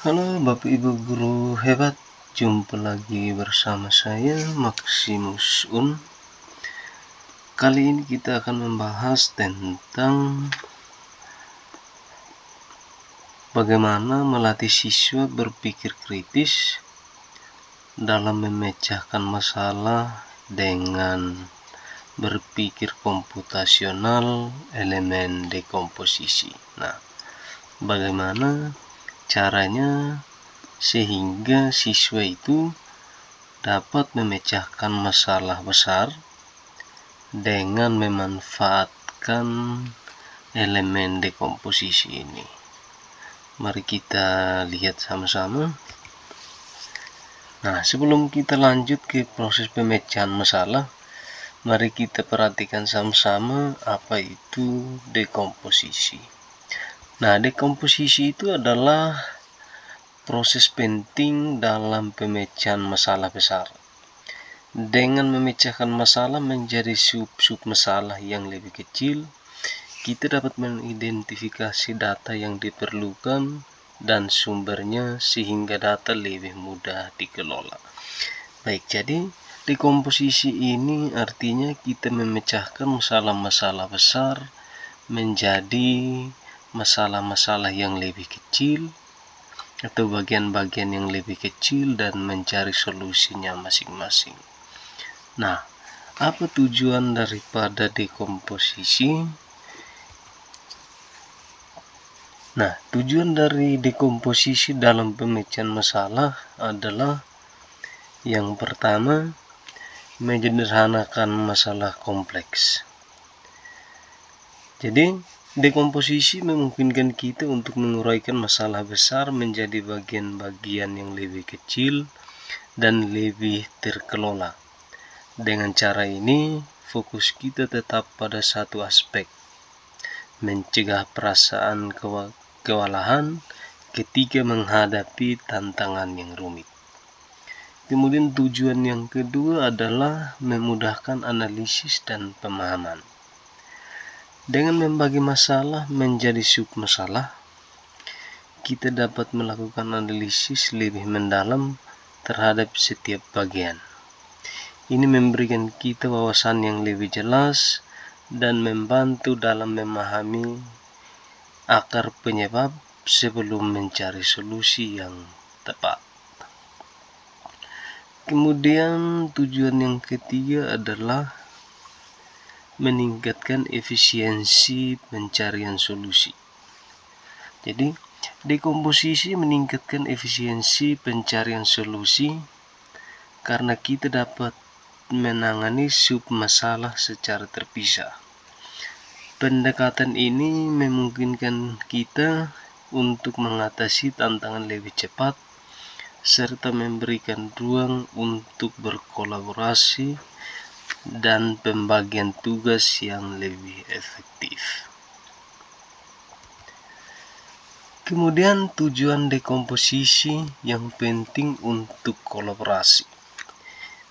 Halo Bapak Ibu Guru hebat, jumpa lagi bersama saya Maximus Un. Kali ini kita akan membahas tentang bagaimana melatih siswa berpikir kritis dalam memecahkan masalah dengan berpikir komputasional elemen dekomposisi. Nah, bagaimana caranya sehingga siswa itu dapat memecahkan masalah besar dengan memanfaatkan elemen dekomposisi ini. Mari kita lihat sama-sama. Nah, sebelum kita lanjut ke proses pemecahan masalah, mari kita perhatikan sama-sama apa itu dekomposisi. Nah, dekomposisi itu adalah proses penting dalam pemecahan masalah besar. Dengan memecahkan masalah menjadi sub-sub masalah yang lebih kecil, kita dapat mengidentifikasi data yang diperlukan dan sumbernya sehingga data lebih mudah dikelola. Baik, jadi dekomposisi ini artinya kita memecahkan masalah-masalah besar menjadi masalah-masalah yang lebih kecil atau bagian-bagian yang lebih kecil dan mencari solusinya masing-masing. Nah, apa tujuan daripada dekomposisi? Nah, tujuan dari dekomposisi dalam pemecahan masalah adalah yang pertama, menyederhanakan masalah kompleks. Jadi, dekomposisi memungkinkan kita untuk menguraikan masalah besar menjadi bagian-bagian yang lebih kecil dan lebih terkelola. Dengan cara ini, fokus kita tetap pada satu aspek, mencegah perasaan kewalahan ketika menghadapi tantangan yang rumit. Kemudian tujuan yang kedua adalah memudahkan analisis dan pemahaman. Dengan membagi masalah menjadi sub-masalah, kita dapat melakukan analisis lebih mendalam terhadap setiap bagian. Ini memberikan kita wawasan yang lebih jelas dan membantu dalam memahami akar penyebab sebelum mencari solusi yang tepat. Kemudian tujuan yang ketiga adalah meningkatkan efisiensi pencarian solusi. Jadi, dekomposisi meningkatkan efisiensi pencarian solusi karena kita dapat menangani sub-masalah secara terpisah. Pendekatan ini memungkinkan kita untuk mengatasi tantangan lebih cepat serta memberikan ruang untuk berkolaborasi dan pembagian tugas yang lebih efektif. Kemudian tujuan dekomposisi yang penting untuk kolaborasi.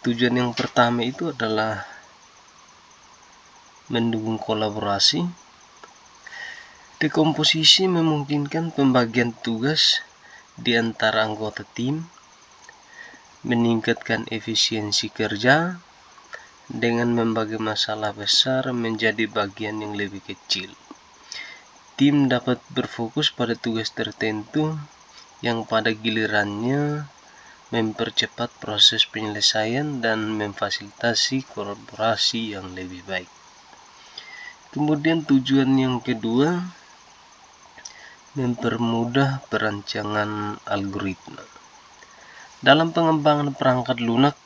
Tujuan yang pertama itu adalah mendukung kolaborasi. Dekomposisi memungkinkan pembagian tugas di antara anggota tim, meningkatkan efisiensi kerja dengan membagi masalah besar menjadi bagian yang lebih kecil. Tim dapat berfokus pada tugas tertentu yang pada gilirannya mempercepat proses penyelesaian dan memfasilitasi kolaborasi yang lebih baik. Kemudian tujuan yang kedua, mempermudah perancangan algoritma. Dalam pengembangan perangkat lunak,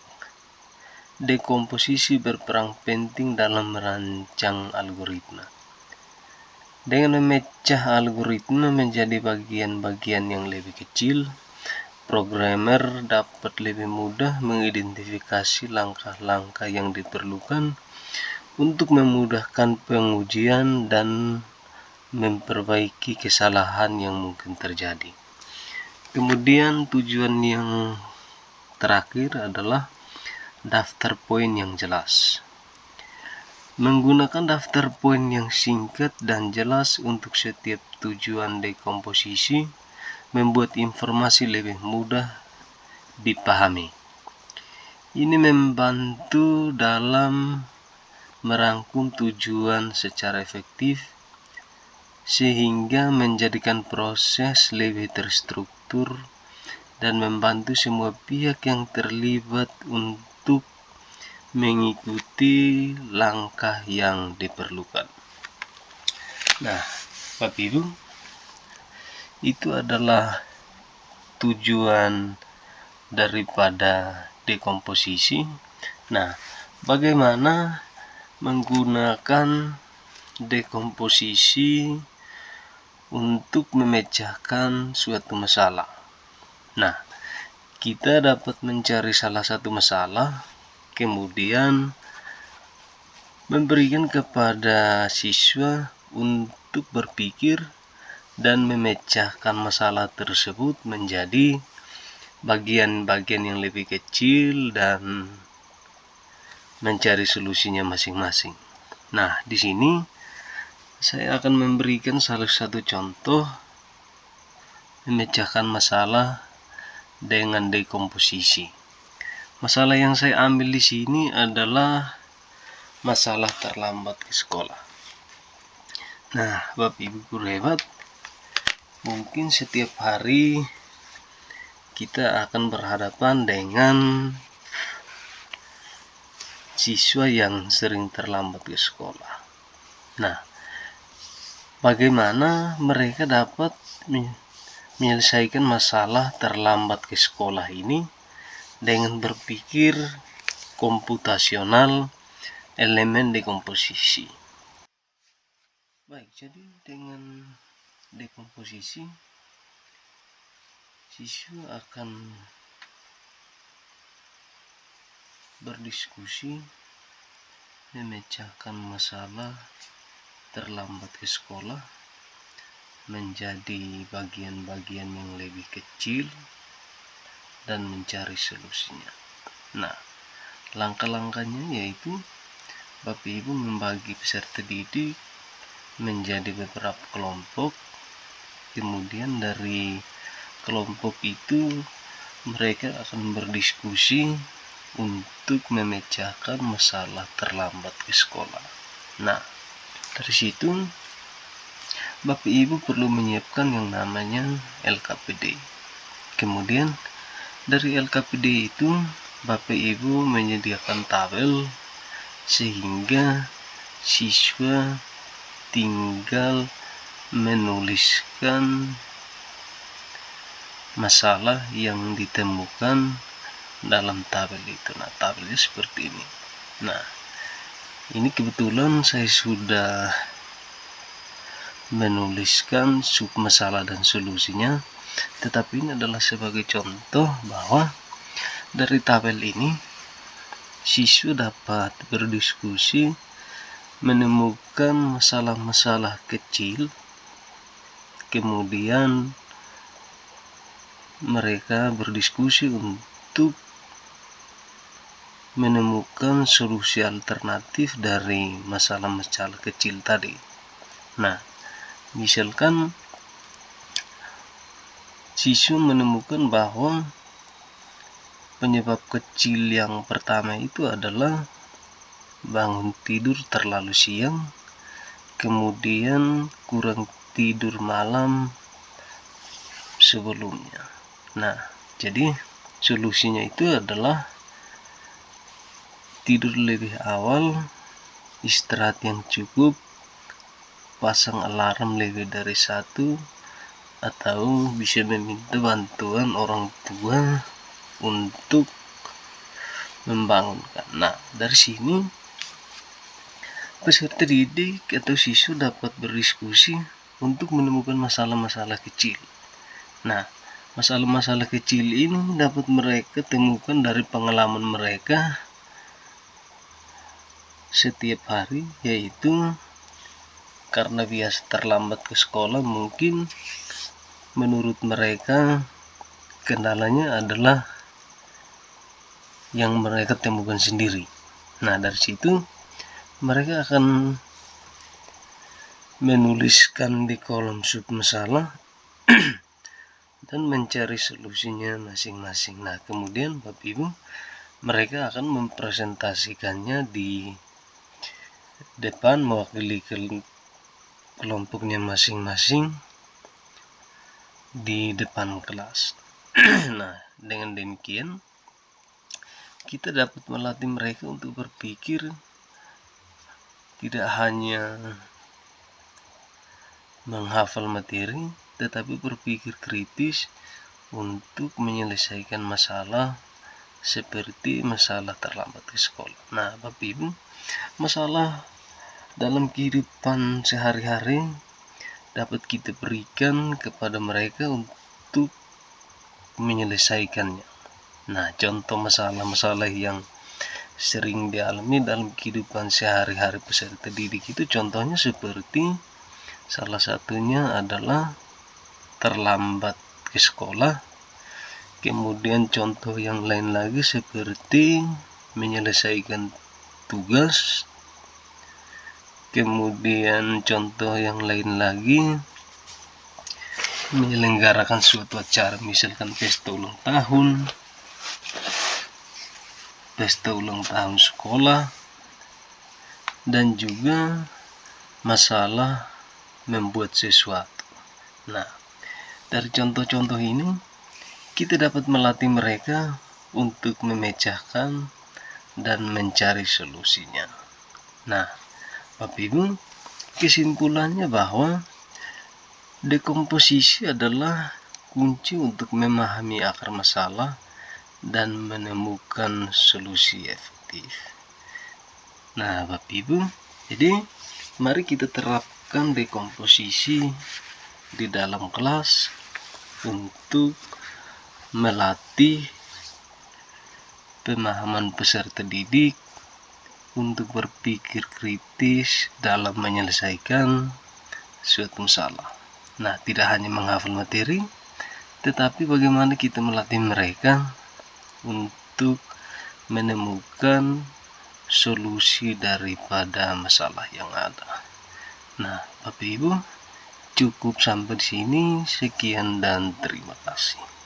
dekomposisi berperan penting dalam merancang algoritma. Dengan memecah algoritma menjadi bagian-bagian yang lebih kecil, programmer dapat lebih mudah mengidentifikasi langkah-langkah yang diperlukan untuk memudahkan pengujian dan memperbaiki kesalahan yang mungkin terjadi. Kemudian tujuan yang terakhir adalah daftar poin yang jelas. Menggunakan daftar poin yang singkat dan jelas untuk setiap tujuan dekomposisi membuat informasi lebih mudah dipahami. Ini membantu dalam merangkum tujuan secara efektif sehingga menjadikan proses lebih terstruktur dan membantu semua pihak yang terlibat untuk mengikuti langkah yang diperlukan. Nah, Bapak Ibu, itu adalah tujuan daripada dekomposisi. Nah, bagaimana menggunakan dekomposisi untuk memecahkan suatu masalah? Nah, kita dapat mencari salah satu masalah, kemudian memberikan kepada siswa untuk berpikir dan memecahkan masalah tersebut menjadi bagian-bagian yang lebih kecil dan mencari solusinya masing-masing. Nah, di sini saya akan memberikan salah satu contoh memecahkan masalah dengan dekomposisi. Masalah yang saya ambil di sini adalah masalah terlambat ke sekolah. Nah, Bapak Ibu guru hebat, mungkin setiap hari kita akan berhadapan dengan siswa yang sering terlambat ke sekolah. Nah, bagaimana mereka dapat menyelesaikan masalah terlambat ke sekolah ini dengan berpikir komputasional elemen dekomposisi. Baik, jadi dengan dekomposisi siswa akan berdiskusi memecahkan masalah terlambat ke sekolah menjadi bagian-bagian yang lebih kecil dan mencari solusinya. Nah, langkah-langkahnya yaitu Bapak Ibu membagi peserta didik menjadi beberapa kelompok, kemudian dari kelompok itu mereka akan berdiskusi untuk memecahkan masalah terlambat ke sekolah. Nah, dari situ Bapak Ibu perlu menyiapkan yang namanya LKPD. Kemudian dari LKPD itu Bapak Ibu menyediakan tabel sehingga siswa tinggal menuliskan masalah yang ditemukan dalam tabel itu. Nah, tabelnya seperti ini. Nah, ini kebetulan saya sudah menuliskan sub masalah dan solusinya, tetapi ini adalah sebagai contoh bahwa dari tabel ini siswa dapat berdiskusi menemukan masalah-masalah kecil, kemudian mereka berdiskusi untuk menemukan solusi alternatif dari masalah-masalah kecil tadi. Nah, misalkan siswa menemukan bahwa penyebab kecil yang pertama itu adalah bangun tidur terlalu siang, kemudian kurang tidur malam sebelumnya. Nah, jadi solusinya itu adalah tidur lebih awal, istirahat yang cukup, pasang alarm lebih dari 1, atau bisa meminta bantuan orang tua untuk membangunkan. Nah, dari sini peserta didik atau siswa dapat berdiskusi untuk menemukan masalah-masalah kecil. Nah, masalah-masalah kecil ini dapat mereka temukan dari pengalaman mereka setiap hari, yaitu karena biasa terlambat ke sekolah, mungkin menurut mereka kendalanya adalah yang mereka temukan sendiri. Nah, dari situ mereka akan menuliskan di kolom sub masalah dan mencari solusinya masing-masing. Nah, kemudian Bapak Ibu, mereka akan mempresentasikannya di depan mewakili kelompoknya masing-masing di depan kelas. Nah, dengan demikian kita dapat melatih mereka untuk berpikir tidak hanya menghafal materi, tetapi berpikir kritis untuk menyelesaikan masalah seperti masalah terlambat ke sekolah. Nah, Bapak Ibu, masalah dalam kehidupan sehari-hari dapat kita berikan kepada mereka untuk menyelesaikannya. Nah, contoh masalah-masalah yang sering dialami dalam kehidupan sehari-hari peserta didik itu contohnya seperti salah satunya adalah terlambat ke sekolah. Kemudian contoh yang lain lagi seperti menyelesaikan tugas. Kemudian contoh yang lain lagi menyelenggarakan suatu acara, misalkan pesta ulang tahun sekolah, dan juga masalah membuat sesuatu. Nah, dari contoh-contoh ini kita dapat melatih mereka untuk memecahkan dan mencari solusinya. Nah, Bapak Ibu, kesimpulannya bahwa dekomposisi adalah kunci untuk memahami akar masalah dan menemukan solusi efektif. Nah, Bapak Ibu, jadi mari kita terapkan dekomposisi di dalam kelas untuk melatih pemahaman peserta didik untuk berpikir kritis dalam menyelesaikan suatu masalah. Nah, tidak hanya menghafal materi, tetapi bagaimana kita melatih mereka untuk menemukan solusi daripada masalah yang ada. Nah, Bapak Ibu, cukup sampai di sini. Sekian dan terima kasih.